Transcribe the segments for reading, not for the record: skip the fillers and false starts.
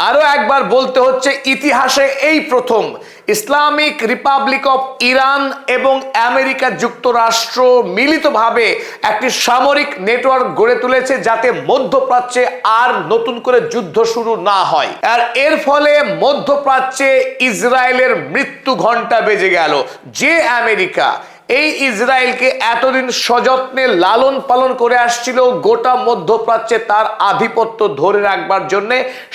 আরো একবার বলতে হচ্ছে, ইতিহাসে এই প্রথম ইসলামিক রিপাবলিক অফ ইরান এবং আমেরিকা যুক্তরাষ্ট্র মিলিতভাবে একটি সামরিক নেটওয়ার্ক গড়ে তুলেছে, যাতে মধ্যপ্রাচ্যে আর নতুন করে যুদ্ধ শুরু না হয়। আর এর ফলে মধ্যপ্রাচ্যে ইসরায়েলের মৃত্যু ঘণ্টা বেজে গেল। যে আমেরিকা এই ইসরায়েলকে এতদিন সযত্নে লালন পালন করে আসছিল গোটা মধ্যপ্রাচ্যে তার আধিপত্য ধরে রাখবার জন্য,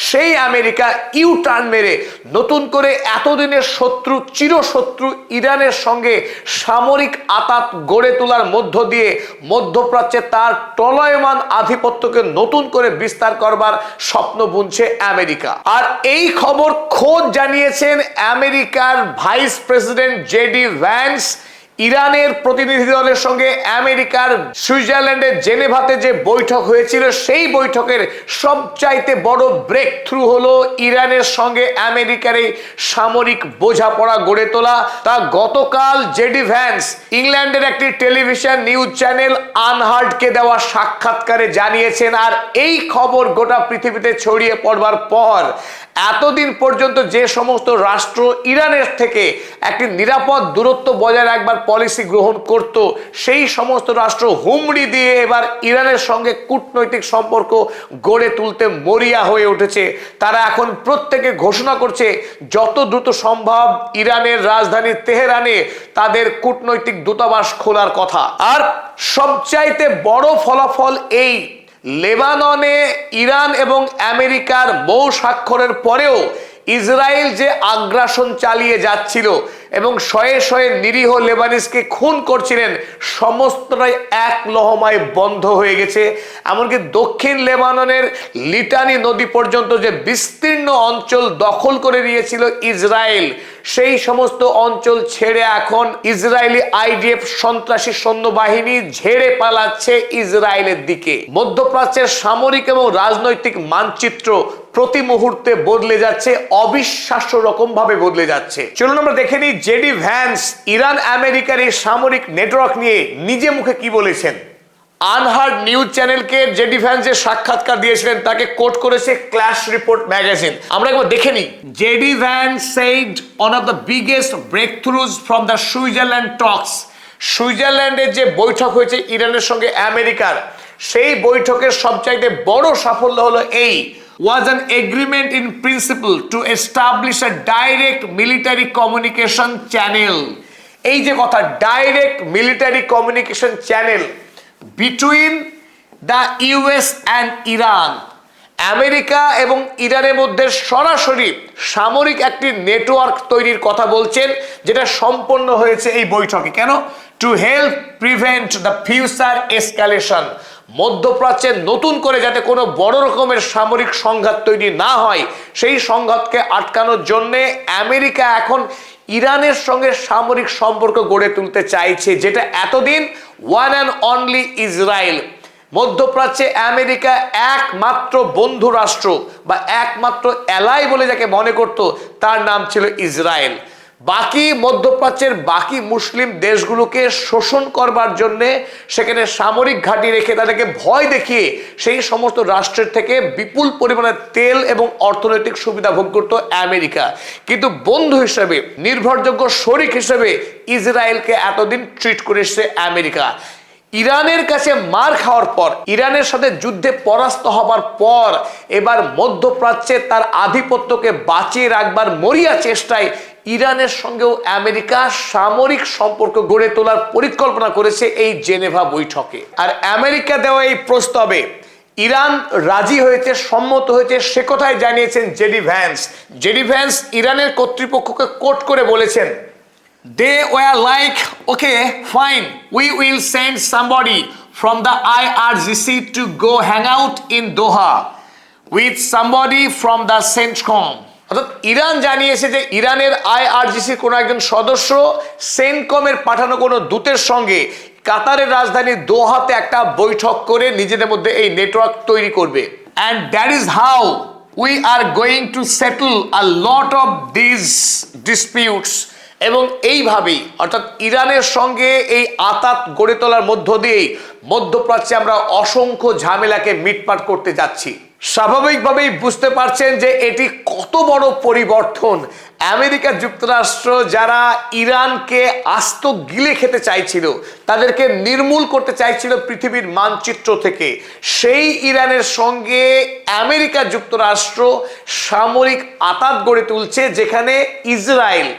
সেই আমেরিকা ইউ টার্ন মেরে নতুন করে এতদিনের শত্রু, চিরশত্রু ইরানের সঙ্গে সামরিক আতাত গড়ে তোলার মধ্য দিয়ে মধ্যপ্রাচ্যে তার টলয়মান আধিপত্যকে নতুন করে বিস্তার করবার স্বপ্ন বুনছে আমেরিকা। আর এই খবর খোদ জানিয়েছেন আমেরিকার ভাইস প্রেসিডেন্ট জেডি ভ্যান্স। ইরানের প্রতিনিধি দলের সঙ্গে আমেরিকার সুইজারল্যান্ডের জেনেভাতে যে বৈঠক হয়েছিল, সেই বৈঠকের সবচাইতে বড় ব্রেক থ্রু হলো ইরানের সঙ্গে আমেরিকার এই সামরিক বোঝাপড়া গড়ে তোলা। তা গতকাল জেডি ভ্যান্স ইংল্যান্ডের একটি টেলিভিশন নিউজ চ্যানেল আনহার্ডকে দেওয়া সাক্ষাৎকারে জানিয়েছেন। আর এই খবর গোটা পৃথিবীতে ছড়িয়ে পড়বার পর এতদিন পর্যন্ত যে সমস্ত রাষ্ট্র ইরানের থেকে একটি নিরাপদ দূরত্ব বজায় রাখবার পলিসি গ্রহণ করত, সেই সমস্ত রাষ্ট্র হুমড়ি দিয়ে এবার ইরানের সঙ্গে কূটনৈতিক সম্পর্ক গড়ে তুলতে মরিয়া হয়ে উঠেছে। তারা এখন প্রত্যেকে ঘোষণা করছে যত দ্রুত সম্ভব ইরানের রাজধানী তেহরানে তাদের কূটনৈতিক দূতাবাস খোলার কথা। আর সবচাইতে বড় ফলাফল এই, লেবাননে ইরান এবং আমেরিকার মৌ স্বাক্ষরের পরেও ইসরায়েল যে আগ্রাসন চালিয়ে যাচ্ছিল এবং শয়ে শয়ে নিরীহ লেবানিজকে খুন করছিলেন, সমস্তটাই এক লহমায় বন্ধ হয়ে গেছে। এমনকি দক্ষিণ লেবাননের লিটানি নদী পর্যন্ত যে বিস্তীর্ণ অঞ্চল দখল করে নিয়েছিল ইসরায়েল, সেই সমস্ত অঞ্চল ছেড়ে এখন ইসরায়েলি আইডিএফ সন্ত্রাসী সৈন্যবাহিনী ঝেড়ে পালাচ্ছে ইসরায়েলের দিকে। মধ্যপ্রাচ্যের সামরিক এবং রাজনৈতিক মানচিত্র প্রতি মুহূর্তে বদলে যাচ্ছে, অবিশ্বাস্য রকম ভাবে বদলে যাচ্ছে। চলুন আমরা দেখে নিই জেডি ভ্যান্স ইরান আমেরিকার এই সামরিক নেটওয়ার্ক নিয়ে নিজে মুখে কি বলেছেন। আনহার্ড নিউজ চ্যানেলকে জেডি ভ্যান্স যে সাক্ষাৎকার দিয়েছিলেন তাকে কোট করেছে ক্ল্যাশ রিপোর্ট ম্যাগাজিন। আমরা একবার দেখে নিই। JD Vance said one of the biggest breakthroughs from the Switzerland talks, সুইজারল্যান্ডের যে বৈঠক হয়েছে ইরানের সঙ্গে আমেরিকার, সেই বৈঠকের সবচাইতে বড় সাফল্য হলো এই, was an agreement in principle to establish a direct military communication channel। এই যে কথা, direct military communication channel between the US and Iran, America এবং ইরানের মধ্যে সরাসরি সামরিক একটি নেটওয়ার্ক তৈরির কথা বলছেন, যেটা সম্পন্ন হয়েছে এই বৈঠকে। কেন? To help prevent the future escalation, মধ্যপ্রাচ্যে নতুন করে যাতে কোনো বড় রকমের সামরিক সংঘাত তৈরি না হয়, সেই সংঘাতকে আটকানোর জন্যে আমেরিকা এখন ইরানের সঙ্গে সামরিক সম্পর্ক গড়ে তুলতে চাইছে, যেটা এতদিন ওয়ান অ্যান্ড অনলি ইসরায়েল। মধ্যপ্রাচ্যে আমেরিকা একমাত্র বন্ধু রাষ্ট্র বা একমাত্র অ্যালাই বলে যাকে মনে করত, তার নাম ছিল ইসরায়েল। বাকি মধ্যপ্রাচ্যের বাকি মুসলিম দেশগুলোকে শোষণ করবার জন্য সেখানে সামরিক ঘাঁটি রেখে তাদেরকে ভয় দেখিয়ে সেই সমস্ত রাষ্ট্রের থেকে বিপুল পরিমাণে তেল এবং অর্থনৈতিক সুবিধা ভোগ করত আমেরিকা। কিন্তু বন্ধু হিসেবে, নির্ভরযোগ্য শরিক হিসেবে ইসরায়েলকে এতদিন ট্রিট করে এসেছে আমেরিকা। ইরানের কাছে মার খাওয়ার পর, ইরানের সাথে যুদ্ধে পরাস্ত হবার পর এবার মধ্যপ্রাচ্যে তার আধিপত্যকে বাঁচিয়ে রাখবার মরিয়া চেষ্টায় ইরানের সঙ্গেও আমেরিকা সামরিক সম্পর্ক গড়ে তোলার পরিকল্পনা করেছে এই জেনেভা বৈঠকে। আর আমেরিকা দেওয়া এই প্রস্তাবে ইরান রাজি হয়েছে, সম্মত হয়েছে, সে কথাই জানিয়েছেন জেডি ভ্যান্স। জেডি ভ্যান্স ইরানের কর্তৃপক্ষকে কোট করে বলেছেন, they were like, okay, fine, we will send somebody from the IRGC to go hang out in Doha with somebody from the CENTCOM। অর্থাৎ ইরান জানিয়েছে যে ইরানের IRGC কোনো একজন সদস্য সেন্টকমের পাঠানো কোনো দূতের সঙ্গে কাতারের রাজধানী দোহাতে একটা বৈঠক করে নিজেদের মধ্যে এই নেটওয়ার্ক তৈরি করবে। and that is how we are going to settle a lot of these disputes। এবং এইভাবেই, অর্থাৎ ইরানের সঙ্গে এই আতাত গড়ে তোলার মধ্য দিয়েই মধ্যপ্রাচ্যে আমরা অসংখ্য ঝামেলাকে মিটমাট করতে যাচ্ছি। স্বাভাবিকভাবেই বুঝতে পারছেন যে এটি কত বড় পরিবর্তন। আমেরিকা যুক্তরাষ্ট্র যারা ইরানকে আস্ত গিলে খেতে চাইছিল, তাদেরকে নির্মূল করতে চাইছিল পৃথিবীর মানচিত্র থেকে, সেই ইরানের সঙ্গে আমেরিকা যুক্তরাষ্ট্র সামরিক আঁতাত গড়ে তুলছে, যেখানে ইসরায়েল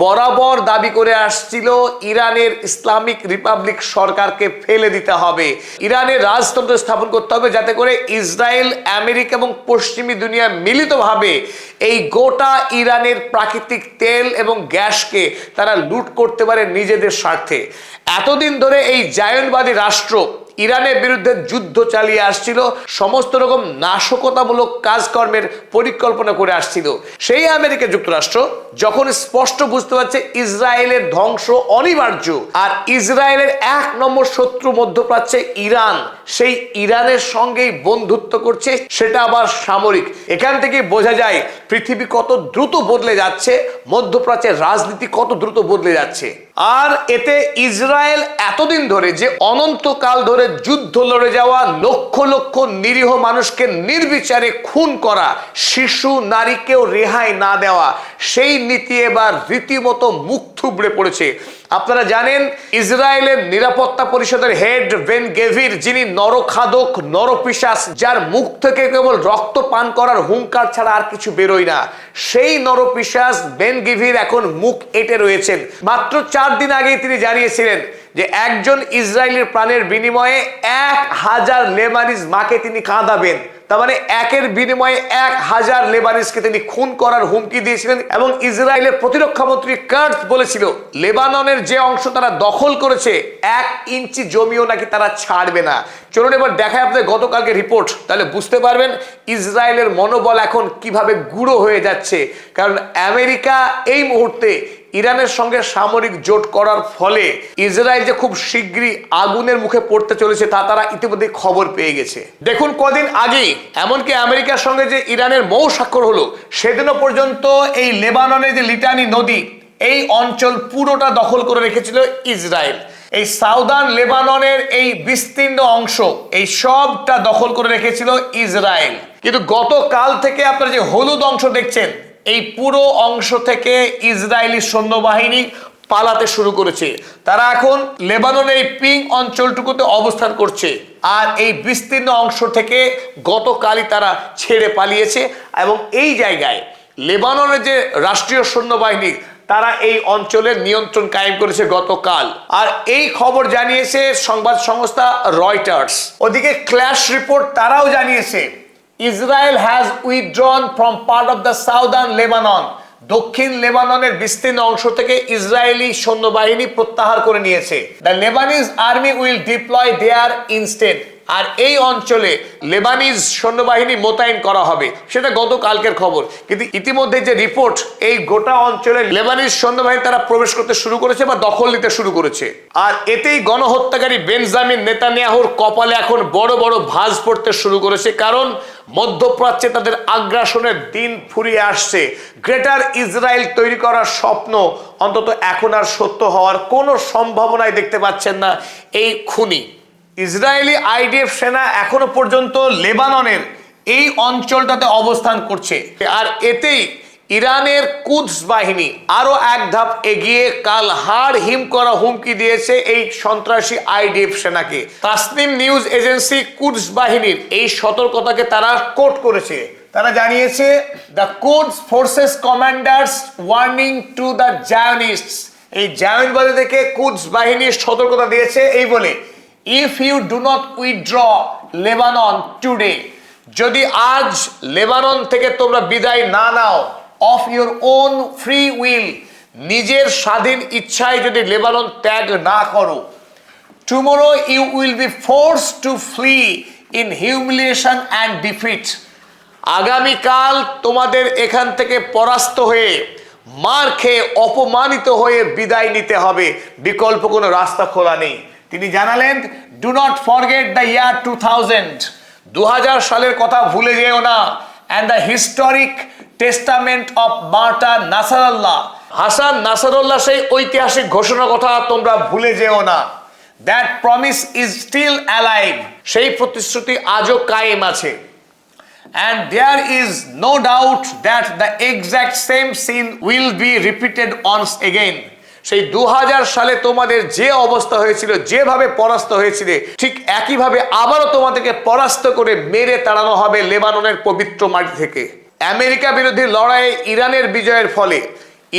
বরাবর দাবি করে আসছিল ইরানের ইসলামিক রিপাবলিক সরকারকে ফেলে দিতে হবে, ইরানের রাজতন্ত্র স্থাপন করতে হবে, যাতে করে ইসরায়েল, আমেরিকা এবং পশ্চিমী দুনিয়া মিলিতভাবে এই গোটা ইরানের প্রাকৃতিক তেল এবং গ্যাসকে তারা লুট করতে পারে নিজেদের স্বার্থে। এতদিন ধরে এই জায়নবাদী রাষ্ট্র ইরানের বিরুদ্ধে যুদ্ধ চালিয়ে আসছিল, সমস্ত রকম নাশকতামূলক কাজকর্মের পরিকল্পনা করে আসছিল। সেই আমেরিকা যুক্তরাষ্ট্র যখন স্পষ্ট বুঝতে পারছে ইসরায়েলের ধ্বংস অনিবার্য, আর ইসরায়েলের 1 নম্বর শত্রু মধ্যপ্রাচ্যে ইরান, সেই ইরানের সঙ্গেই বন্ধুত্ব করছে, সেটা আবার সামরিক। এখান থেকে বোঝা যায় পৃথিবী কত দ্রুত বদলে যাচ্ছে, মধ্যপ্রাচ্যের রাজনীতি কত দ্রুত বদলে যাচ্ছে। আর এতে ইসরায়েল এতদিন ধরে যে অনন্তকাল ধরে যুদ্ধ লড়ে যাওয়া, লক্ষ লক্ষ নিরীহ মানুষকে নির্বিচারে খুন করা, শিশু নারীকেও রেহাই না দেওয়া, সেই নীতি এবার রীতিমতো মুখ থুবড়ে পড়েছে। আপনারা জানেন ইসরায়েলের নিরাপত্তা পরিষদের হেড বেন গেভির, যিনি নরখাদক, নরপিশাচ, যার মুখ থেকে কেবল রক্ত পান করার হুঙ্কার ছাড়া আর কিছু বেরোয় না, সেই নরপিশাচ বেন গেভির এখন মুখ এঁটে রয়েছেন। মাত্র 4 দিন আগেই তিনি জানিয়েছিলেন যে একজন ইসরায়েলের প্রাণের বিনিময়ে 1000 লেবানিজ মাকে তিনি কাঁদাবেন। তার মানে একের বিনিময়ে 1000 লেবানিজকে তিনি খুন করার হুমকি দিয়েছিলেন। এবং ইসরায়েলের প্রতিরক্ষা মন্ত্রী কার্টস বলেছিল লেবাননের যে অংশ তারা দখল করেছে 1 ইঞ্চি জমিও নাকি তারা ছাড়বে না। চলুন এবার দেখায় আপনাদের গতকালকে রিপোর্ট, তাহলে বুঝতে পারবেন ইসরায়েলের মনোবল এখন কিভাবে গুঁড়ো হয়ে যাচ্ছে। কারণ আমেরিকা এই মুহূর্তে ইরানের সঙ্গে সামরিক জোট করার ফলে ইসরায়েল যে খুব শীঘ্রই আগুনের মুখে পড়তে চলেছে তা তারা ইতিমধ্যে খবর পেয়ে গেছে। দেখুন কদিন আগেই এমনকি আমেরিকার সঙ্গে যে ইরানের মৌ স্বাক্ষর হলো, সেদিনও পর্যন্ত এই লেবাননের যে লিটানি নদী, এই অঞ্চল পুরোটা দখল করে রেখেছিল ইসরায়েল। এই সাউদার্ন লেবাননের এই বিস্তীর্ণ অংশ, এই সবটা দখল করে রেখেছিল ইসরায়েল। কিন্তু গতকাল থেকে আপনারা যে হলুদ অংশ দেখছেন, এই পুরো অংশ থেকে ইসরায়েলি সৈন্যবাহিনী পালাতে শুরু করেছে। তারা এখন লেবাননের এই পিং অঞ্চলটুকুতে অবস্থান করছে, আর এই বিস্তীর্ণ অংশ থেকে গতকালই তারা ছেড়ে পালিয়েছে। এবং এই জায়গায় লেবাননের যে রাষ্ট্রীয় সৈন্যবাহিনী, তারা এই অঞ্চলের নিয়ন্ত্রণ কায়েম করেছে গতকাল। আর এই খবর জানিয়েছে সংবাদ সংস্থা রয়টার্স। ওদিকে ক্ল্যাশ রিপোর্ট তারাও জানিয়েছে Israel has withdrawn from part of the southern Lebanon. দক্ষিণ লেবাননের বিস্তীর্ণ অংশ থেকে ইসরায়েলি সৈন্যবাহিনী প্রত্যাহার করে নিয়েছে। The Lebanese army will deploy there instead. আর এই অঞ্চলে লেবানিজ সৈন্যবাহিনী মোতায়েন করা হবে, সেটা গতকালকের খবর। কিন্তু ইতিমধ্যে যে রিপোর্ট, এই গোটা অঞ্চলে লেবানিজ সৈন্যবাহিনী তারা প্রবেশ করতে শুরু করেছে বা দখল নিতে শুরু করেছে। আর এতেই গণহত্যাকারী বেঞ্জামিন নেতানিয়াহুর কপালে এখন বড় বড় ভাঁজ পড়তে শুরু করেছে। কারণ মধ্যপ্রাচ্যে তাদের আগ্রাসনের দিন ফুরিয়ে আসছে। গ্রেটার ইসরায়েল তৈরি করার স্বপ্ন অন্তত এখন আর সত্য হওয়ার কোনো সম্ভাবনাই দেখতে পাচ্ছেন না এই খুনি। ইসরায়েলি আইডিএফ সেনা এখনো পর্যন্ত লেবাননের এই অঞ্চলটাতে অবস্থান করছে। আর এতেই ইরানের কুদস বাহিনী আরো এক ধাপ এগিয়ে কাল হাড় হিম করা হুমকি দিয়েছে এই সন্ত্রাসী আইডিএফ সেনাকে। তাসনিম নিউজ এজেন্সি কুদস বাহিনীর এই সতর্কতাকে তারা কোট করেছে। তারা জানিয়েছে the Quds forces commanders warning to the Zionists. এই জায়নবাদী থেকে কুদস বাহিনীর সতর্কতা দিয়েছে এই বলে, if you do not withdraw Lebanon today, যদি আজ লেবানন থেকে তোমরা বিদায় না নাও, of your own free will, নিজের স্বাধীন ইচ্ছায় যদি লেবানন ত্যাগ না করো, tomorrow you will be forced to flee in humiliation and defeat. আগামীকাল তোমাদের এখান থেকে পরাস্ত হয়ে, মার খেয়ে, অপমানিত হয়ে বিদায় নিতে হবে, বিকল্প কোনো রাস্তা খোলা নেই। তিনি জানালেন, do not forget the year 2000, 2000 সালের কথা ভুলে যেও না, and the historic testament of martyr Nasrallah, Hassan Nasrallah সেই ঐতিহাসিক ঘোষণার কথা তোমরা ভুলে যেও না। That promise is still alive, সেই প্রতিশ্রুতি আজও কায়েম আছে। and there is no doubt that the exact same scene will be repeated once again. সেই 2000 সালে তোমাদের যে অবস্থা হয়েছিল, যেভাবে পরাস্ত হয়েছিল, ঠিক একইভাবে আবারও তোমাদেরকে পরাস্ত করে মেরে তাড়ানো হবে লেবাননের পবিত্র মাটি থেকে। আমেরিকা বিরোধী লড়াইয়ে ইরানের বিজয়ের ফলে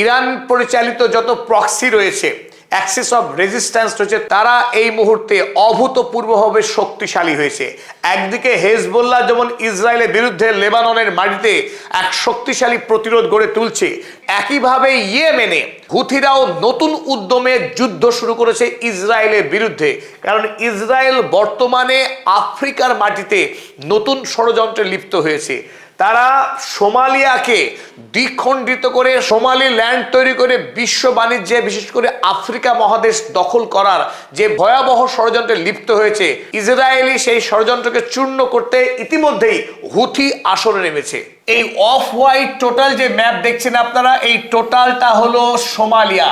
ইরান পরিচালিত যত প্রক্সি রয়েছে, অ্যাক্সিস অফ রেজিস্ট্যান্স রয়েছে, তারা এই মুহূর্তে অভূতপূর্বভাবে শক্তিশালী হয়েছে। একদিকে হেজবুল্লাহ যেমন ইসরায়েলের বিরুদ্ধে লেবাননের মাটিতে এক শক্তিশালী প্রতিরোধ গড়ে তুলছে, একইভাবে ইয়েমেনে হুথিরাও নতুন উদ্যমে যুদ্ধ শুরু করেছে ইসরায়েলের বিরুদ্ধে। কারণ ইসরায়েল বর্তমানে আফ্রিকার মাটিতে নতুন ষড়যন্ত্রে লিপ্ত হয়েছে। তারা সোমালিয়াকে দ্বিখণ্ডিত করে সোমালি ল্যান্ড তৈরি করে বিশ্ব বাণিজ্যে, বিশেষ করে আফ্রিকা মহাদেশ দখল করার যে ভয়াবহ ষড়যন্ত্রে লিপ্ত হয়েছে, ইসরায়েলি সেই ষড়যন্ত্রকে চূর্ণ করতে ইতিমধ্যেই হুথি আসরে নেমেছে। এই অফ হোয়াইট টোটাল যে ম্যাপ দেখছেন আপনারা, এই টোটালটা হলো সোমালিয়া।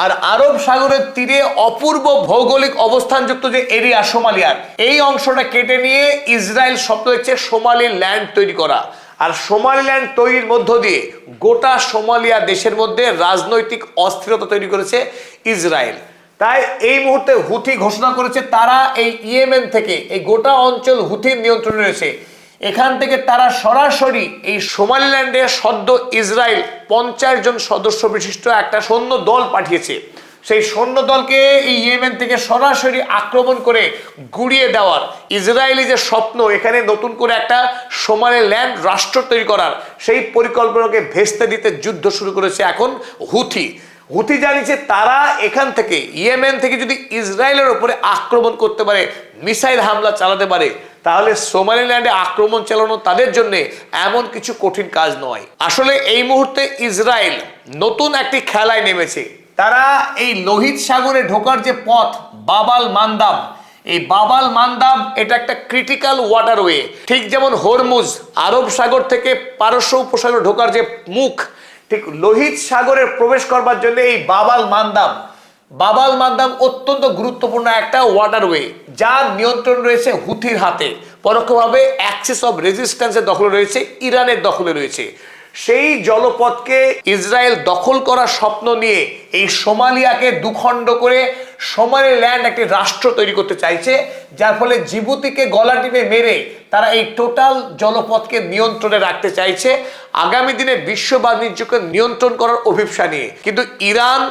আর আরব সাগরের তীরে অপূর্ব ভৌগোলিক অবস্থানযুক্ত যে এরিয়া সোমালিয়ার, এই অংশটা কেটে নিয়ে ইসরায়েল স্বপ্ন দেখছে সোমালি ল্যান্ড তৈরি করা। আর সোমালিল্যান্ড তৈরির মধ্য দিয়ে গোটা সোমালিয়া দেশের মধ্যে রাজনৈতিক অস্থিরতা তৈরি করেছে ইসরায়েল। তাই এই মুহূর্তে হুথি ঘোষণা করেছে তারা এই ইয়েমেন থেকে এই গোটা অঞ্চল হুথির নিয়ন্ত্রণে রয়েছে। এখান থেকে তারা সরাসরি এই সোমালিল্যান্ডে সদ্য ইসরায়েল 50 জন সদস্য বিশিষ্ট একটা সৈন্য দল পাঠিয়েছে। সেই সৈন্য দলকে এই ইয়েমেন থেকে সরাসরি আক্রমণ করে গুড়িয়ে দেওয়ার ইসরায়েলি যে স্বপ্ন, এখানে নতুন করে একটা সোমালিল্যান্ড রাষ্ট্র তৈরি করার, সেই পরিকল্পনাকে ভেস্তে দিতে যুদ্ধ শুরু করেছে এখন হুথি। হুথি জানিয়েছে তারা এখান থেকে ইয়েমেন থেকে যদি ইসরায়েলের উপরে আক্রমণ করতে পারে, মিসাইল হামলা চালাতে পারে, তাহলে সোমালিল্যান্ডে আক্রমণ চালানো তাদের জন্য এমন কিছু কঠিন কাজ নয়। আসলে এই মুহূর্তে ইসরায়েল নতুন একটি খেলায় নেমেছে। তারা এই লোহিত সাগরে ঢোকার যে পথ বাবাল মান্দাব, এই বাবাল মান্দাব এটা একটা ক্রিটিক্যাল ওয়াটারওয়ে। ঠিক যেমন হরমুজ আরব সাগর থেকে পারস্য উপসাগরে ঢোকার যে মুখ, ঠিক লোহিত সাগরে প্রবেশ করবার জন্য এই বাবাল মান্দাব অত্যন্ত গুরুত্বপূর্ণ একটা ওয়াটারওয়ে, যার নিয়ন্ত্রণ রয়েছে হুথির হাতে। পরোক্ষভাবে অ্যাক্সিস অফ রেজিস্ট্যান্সের দখলে রয়েছে, ইরানের দখলে রয়েছে। সেই জলপথকে ইসরায়েল দখল করার স্বপ্ন নিয়ে এই সোমালিয়াকে দুখণ্ড করে সোমালিল্যান্ড একটি রাষ্ট্র তৈরি করতে চাইছে, যার ফলে জিবুতিকে গলা টিপে মেরে তারা এই টোটাল জলপথকে নিয়ন্ত্রণে রাখতে চাইছে আগামী দিনে বিশ্ব বাণিজ্যকে নিয়ন্ত্রণ করার অভিপ্সা নিয়ে। কিন্তু ইরান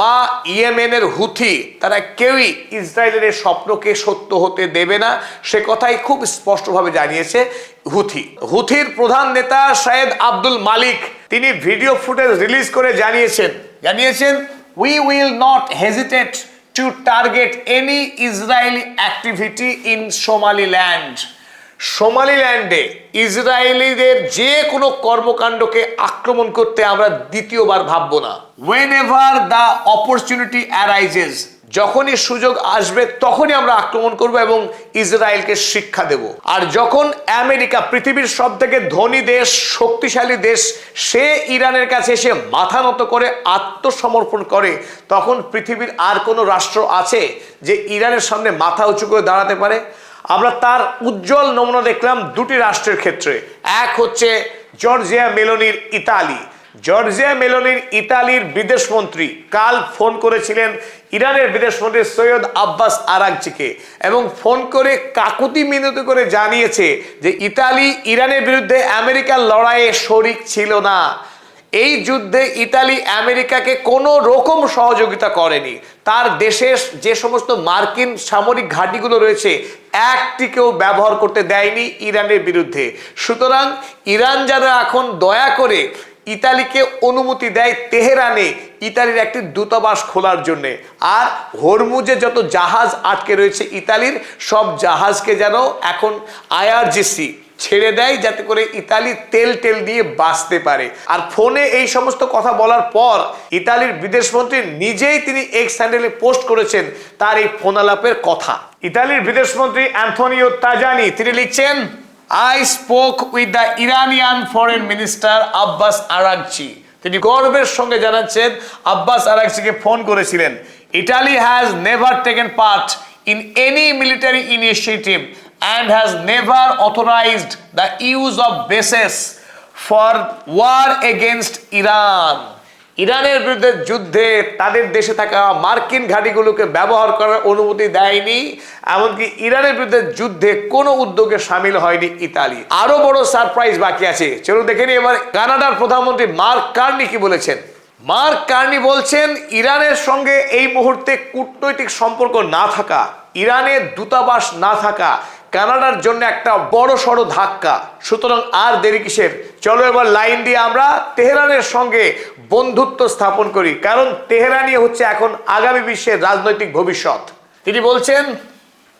বা ইয়েমেনের হুথি তারা কেউই ইসরায়েলের এই স্বপ্নকে সত্য হতে দেবে না, সে কথাই খুব স্পষ্টভাবে জানিয়েছে হুথির প্রধান নেতা শায়েদ আব্দুল মালিক। তিনি ভিডিও ফুটেজ রিলিজ করে জানিয়েছেন we will not hesitate to target any Israeli activity in Somaliland. সোমালিল্যান্ডে ইসরায়েলিদের যে কোনো কর্মকাণ্ডকে আক্রমণ করতে আমরা দ্বিতীয়বার ভাববো না। whenever the opportunity arises, যখনই সুযোগ আসবে তখনই আমরা আক্রমণ করব এবং ইসরায়েলকে শিক্ষা দেব। আর যখন আমেরিকা, পৃথিবীর সব থেকে ধনী দেশ, শক্তিশালী দেশ, সে ইরানের কাছে এসে মাথা নত করে আত্মসমর্পণ করে, তখন পৃথিবীর আর কোনো রাষ্ট্র আছে যে ইরানের সামনে মাথা উঁচু করে দাঁড়াতে পারে? আমরা তার উজ্জ্বল নমুনা দেখলাম দুটি রাষ্ট্রের ক্ষেত্রে। এক হচ্ছে জর্জিয়া মেলোনির ইতালির বিদেশমন্ত্রী কাল ফোন করেছিলেন ইরানের বিদেশমন্ত্রী সৈয়দ আব্বাস আরাগচিকে এবং ফোন করে কাকুতি মিনতি করে জানিয়েছে যে ইতালি ইরানের বিরুদ্ধে আমেরিকার লড়াইয়ে শরিক ছিল না। এই যুদ্ধে ইতালি আমেরিকাকে কোনো রকম সহযোগিতা করেনি। তার দেশের যে সমস্ত মার্কিন সামরিক ঘাঁটিগুলো রয়েছে একটিকেও ব্যবহার করতে দেয়নি ইরানের বিরুদ্ধে। সুতরাং ইরান যারা এখন দয়া করে ইতালিকে অনুমতি দেয় তেহরানে ইতালির একটি দূতাবাস খোলার জন্য, আর হরমুজে যত জাহাজ আটকে রয়েছে ইতালির, সব জাহাজকে যেন এখন IRGC ছেড়ে দেয়, যাতে করে ইতালি তেল দিয়ে বাঁচতে পারে। আর ফোনে এই সমস্ত কথা বলার পর ইতালির বিদেশমন্ত্রী নিজেই তিনি এক্স হ্যান্ডেলে পোস্ট করেছেন তার এই ফোন আলাপের কথা। ইতালির বিদেশমন্ত্রী অ্যান্থনিও তাজানি তিনি লিখছেন, I spoke with the Iranian foreign minister Abbas Araghchi. তিনি গর্বের সঙ্গে জানাচ্ছেন আব্বাস আরাগচিকে ফোন করেছিলেন। Italy has never taken part in any military initiative and has never authorized the use of bases for war against Iran. ইরানের বিরুদ্ধে যুদ্ধে তাদের দেশে থাকা মার্কিন ঘাঁটিগুলোকে ব্যবহার করার অনুমতি দেয়নি, এমনকি ইরানের বিরুদ্ধে যুদ্ধে কোনো উদ্যোগে সামিল হয়নি ইতালি। আরো বড় সারপ্রাইজ বাকি আছে, চলুন দেখে নিই এবার কানাডার প্রধানমন্ত্রী মার্ক কার্নি কি বলেছেন। মার্ক কার্নি বলছেন, ইরানের সঙ্গে এই মুহূর্তে কূটনৈতিক সম্পর্ক না থাকা, ইরানের দূতাবাস না থাকা কানাডার জন্য একটা বড় সড় ধাক্কা। সুতরাং আর দেরি কিসের, চলো এবার লাইন দিয়ে আমরা তেহরানের সঙ্গে বন্ধুত্ব স্থাপন করি, কারণ তেহরানই হচ্ছে এখন আগামী বিশ্বের রাজনৈতিক ভবিষ্যৎ। তিনি বলছেন,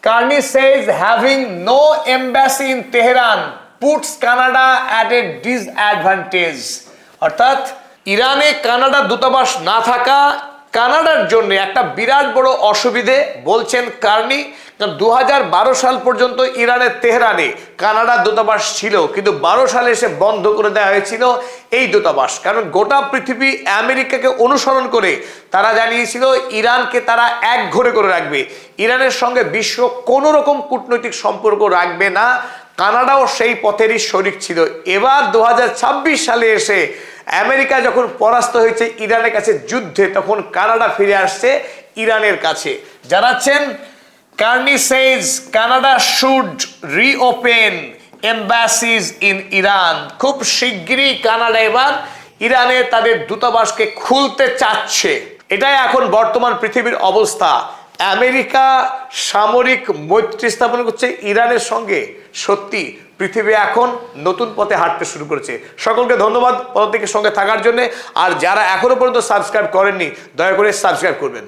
Carney says having no embassy in Tehran puts Canada at a disadvantage. অর্থাৎ ইরানে কানাডার দূতাবাস না থাকা কানাডার জন্য একটা বিরাট বড় অসুবিধে বলছেন কার্নি। 2012 সাল পর্যন্ত ইরানের তেহরানে কানাডার দূতাবাস ছিল, কিন্তু 12 সালে এসে বন্ধ করে দেওয়া হয়েছিল এই দূতাবাস, কারণ গোটা পৃথিবী আমেরিকাকে অনুসরণ করে তারা জানিয়েছিল ইরানকে তারা এক ঘরে করে রাখবে, ইরানের সঙ্গে বিশ্ব কোনো রকম কূটনৈতিক সম্পর্ক রাখবে না। কানাডাও সেই পথেরই শরিক ছিল। এবার 2026 সালে এসে আমেরিকা যখন পরাস্ত হয়েছে ইরানের কাছে যুদ্ধে, তখন কানাডা ফিরে আসছে ইরানের কাছে। জানাচ্ছেন, Carney says Canada should reopen embassies in Iran. খুব শিগগিরই কানাডা এবার ইরানে তাদের দূতাবাসকে খুলতে চাচ্ছে। এটাই এখন বর্তমান পৃথিবীর অবস্থা। আমেরিকা সামরিক মৈত্রী স্থাপন করছে ইরানের সঙ্গে। সত্যি পৃথিবী এখন নতুন পথে হাঁটতে শুরু করেছে। সকলকে ধন্যবাদ পদাতিকের সঙ্গে থাকার জন্য। আর যারা এখনো পর্যন্ত সাবস্ক্রাইব করেননি, দয়া করে সাবস্ক্রাইব করবেন।